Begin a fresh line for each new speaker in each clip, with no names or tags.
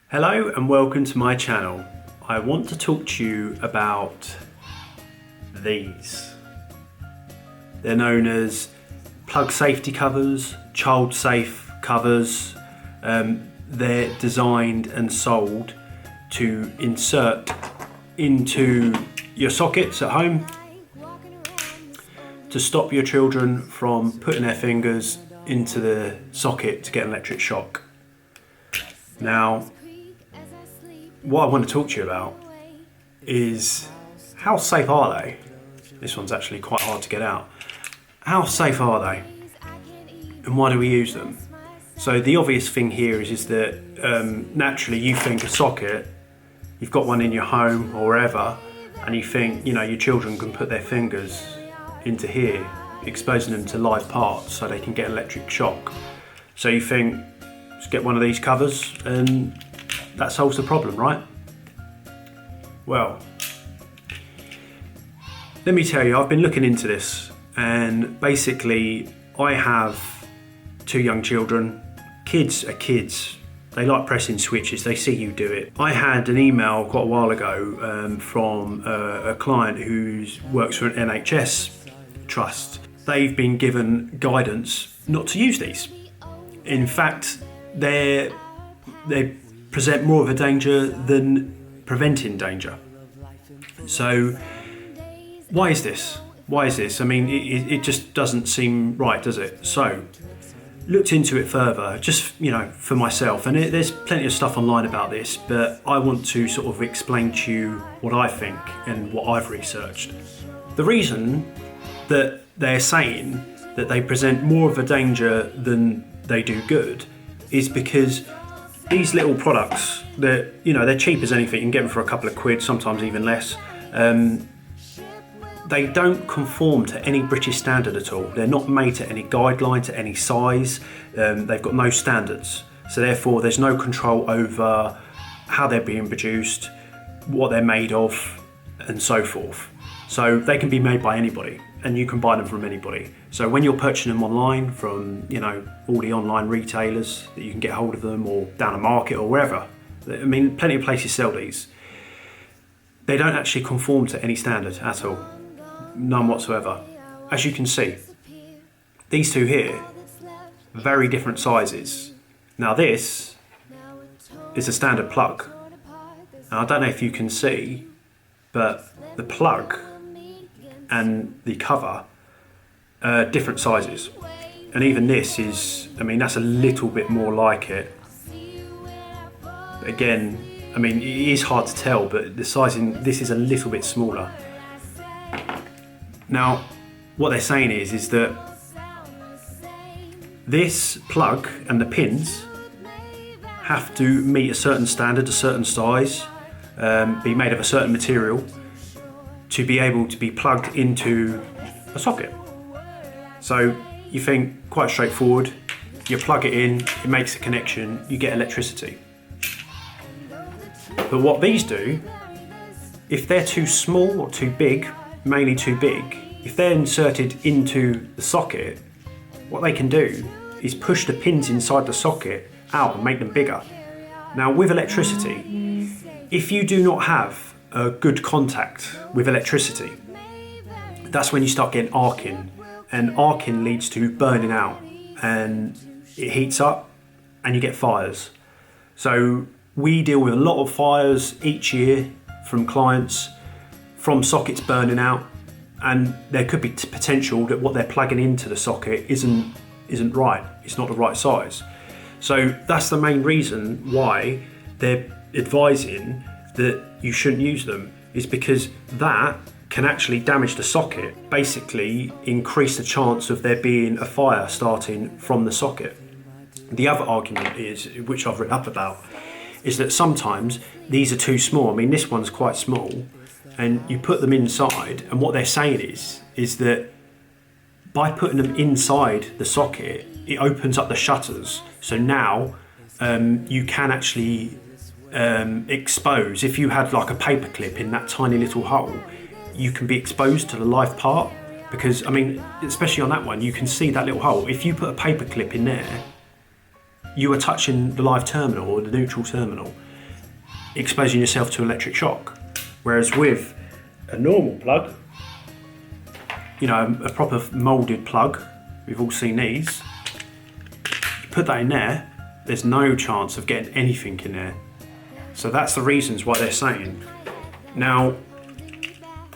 Hello and welcome to my channel. I want to talk to you about these. They're known as plug safety covers, child safe covers. They're designed and sold to insert into your sockets at home to stop your children from putting their fingers into the socket to get an electric shock. Now, what I want to talk to you about is how safe are they? This one's actually quite hard to get out. How safe are they? And why do we use them? So the obvious thing here is that naturally you think a socket, you've got one in your home or wherever, and you think, your children can put their fingers into here, exposing them to live parts so they can get electric shock. So you think, let's get one of these covers and that solves the problem, right? Well, let me tell you, I've been looking into this, and basically I have two young children. Kids are kids. They like pressing switches, they see you do it. I had an email quite a while ago from a client who works for an NHS trust. They've been given guidance not to use these. In fact, they present more of a danger than preventing danger. So why is this? I mean, it just doesn't seem right, does it? So looked into it further, just for myself, and there's plenty of stuff online about this, but I want to sort of explain to you what I think and what I've researched. The reason that they're saying that they present more of a danger than they do good is because these little products, they're cheap as anything. You can get them for a couple of quid, sometimes even less. They don't conform to any British standard at all. They're not made to any guideline, to any size. They've got no standards. So therefore, there's no control over how they're being produced, what they're made of, and so forth. So they can be made by anybody, and you can buy them from anybody. So when you're purchasing them online from, all the online retailers that you can get hold of them, or down a market or wherever, I mean, plenty of places sell these. They don't actually conform to any standard at all. None whatsoever. As you can see, these two here, very different sizes. Now this is a standard plug. Now I don't know if you can see, but the plug and the cover are different sizes. And even this is, that's a little bit more like it. Again, it is hard to tell, but the sizing, this is a little bit smaller. Now, what they're saying is that this plug and the pins have to meet a certain standard, a certain size, be made of a certain material to be able to be plugged into a socket. So you think, quite straightforward, you plug it in, it makes a connection, you get electricity. But what these do, if they're too small or too big, mainly too big, if they're inserted into the socket, what they can do is push the pins inside the socket out and make them bigger. Now with electricity, if you do not have a good contact with electricity, that's when you start getting arcing, and arcing leads to burning out, and it heats up and you get fires. So we deal with a lot of fires each year from clients, from sockets burning out, and there could be potential that what they're plugging into the socket isn't right. It's not the right size. So that's the main reason why they're advising that you shouldn't use them, is because that can actually damage the socket, basically increase the chance of there being a fire starting from the socket. The other argument is, which I've written up about, is that sometimes these are too small. This one's quite small, and you put them inside, and what they're saying is that by putting them inside the socket, it opens up the shutters. So now you can actually expose, if you had like a paper clip in that tiny little hole, you can be exposed to the live part, because especially on that one, you can see that little hole. If you put a paper clip in there, you are touching the live terminal or the neutral terminal. exposing yourself to electric shock. Whereas with a normal plug, you know, a proper moulded plug, we've all seen these, you put that in there, there's no chance of getting anything in there. So that's the reasons why they're saying. Now,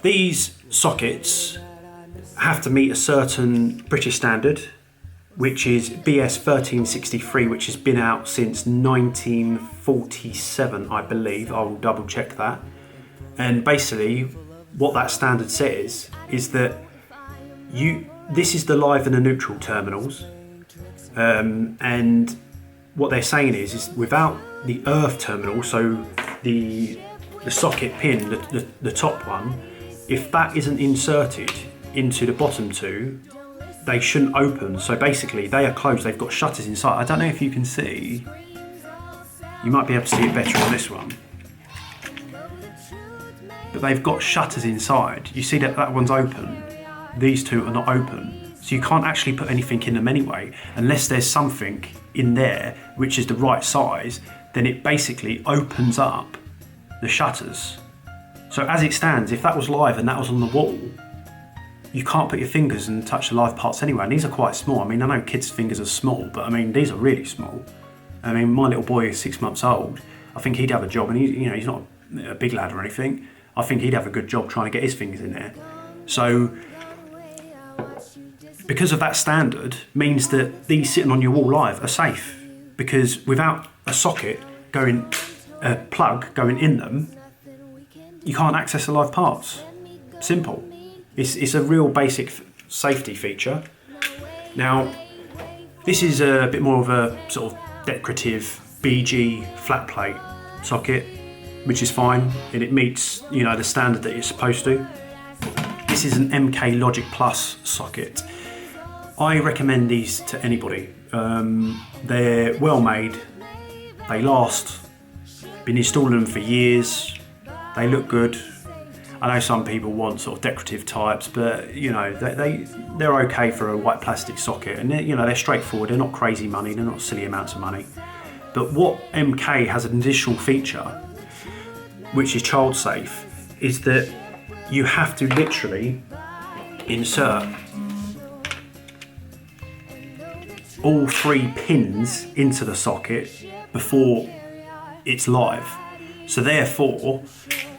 these sockets have to meet a certain British standard, which is BS 1363, which has been out since 1947, I believe. I will double check that. And basically, what that standard says is that this is the live and the neutral terminals, and what they're saying is without the earth terminal, so the socket pin, the top one, if that isn't inserted into the bottom two, they shouldn't open. So basically they are closed, they've got shutters inside. I don't know if you can see, you might be able to see it better on this one, but they've got shutters inside. You see that one's open, these two are not open. So you can't actually put anything in them anyway, unless there's something in there which is the right size, then it basically opens up the shutters. So as it stands, if that was live and that was on the wall, you can't put your fingers and touch the live parts anyway. And these are quite small. I mean, I know kids' fingers are small, but I mean, these are really small. I mean, my little boy is 6 months old. I think he'd have a job, and he's not a big lad or anything. I think he'd have a good job trying to get his fingers in there. So because of that standard means that these sitting on your wall live are safe, because without a plug going in them, you can't access the live parts. Simple. It's a real basic safety feature. Now, this is a bit more of a sort of decorative BG flat plate socket, which is fine, and it meets, you know, the standard that it's supposed to. This is an MK Logic Plus socket. I recommend these to anybody. They're well made, they last, been installing them for years, they look good. I know some people want sort of decorative types, but you know, they're okay for a white plastic socket, and they're straightforward, they're not crazy money, they're not silly amounts of money. But what MK has an additional feature, which is child safe, is that you have to literally insert all 3 pins into the socket before it's live. So therefore,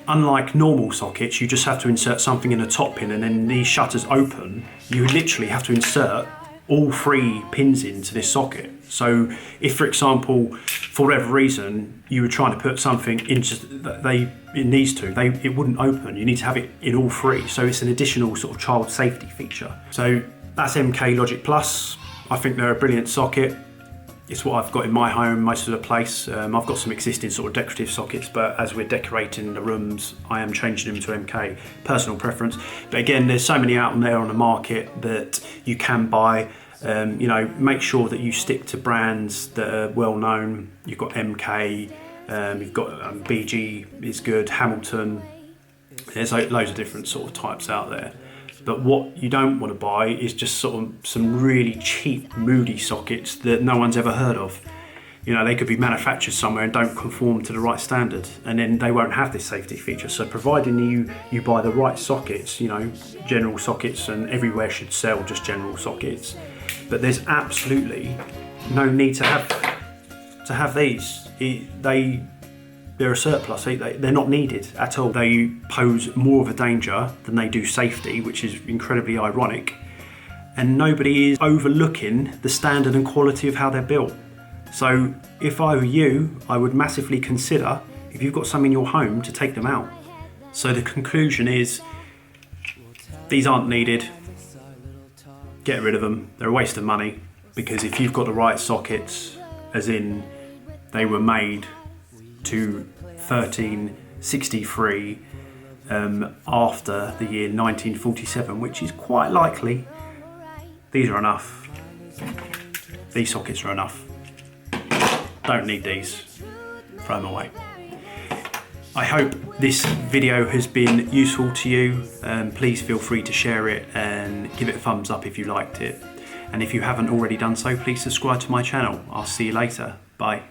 unlike normal sockets, you just have to insert something in the top pin and then these shutters open. You literally have to insert all 3 pins into this socket. So if, for example, for whatever reason, you were trying to put something into it wouldn't open. You need to have it in all 3. So it's an additional sort of child safety feature. So that's MK Logic Plus. I think they're a brilliant socket. It's what I've got in my home most of the place. I've got some existing sort of decorative sockets, but as we're decorating the rooms, I am changing them to MK, personal preference. But again, there's so many out there on the market that you can buy. Make sure that you stick to brands that are well known. You've got MK, you've got BG is good, Hamilton. There's loads of different sort of types out there. But what you don't want to buy is just sort of some really cheap, moody sockets that no one's ever heard of. You know, they could be manufactured somewhere and don't conform to the right standard, and then they won't have this safety feature. So providing you buy the right sockets, general sockets, and everywhere should sell just general sockets. But there's absolutely no need to have these. They're a surplus. They're not needed at all. They pose more of a danger than they do safety, which is incredibly ironic. And nobody is overlooking the standard and quality of how they're built. So if I were you, I would massively consider, if you've got some in your home, to take them out. So the conclusion is, these aren't needed. Get rid of them. They're a waste of money, because if you've got the right sockets, as in they were made to 1363 after the year 1947, which is quite likely, these are enough. These sockets are enough. Don't need these. Throw them away. I hope this video has been useful to you. Please feel free to share it and give it a thumbs up if you liked it. And if you haven't already done so, please subscribe to my channel. I'll see you later. Bye.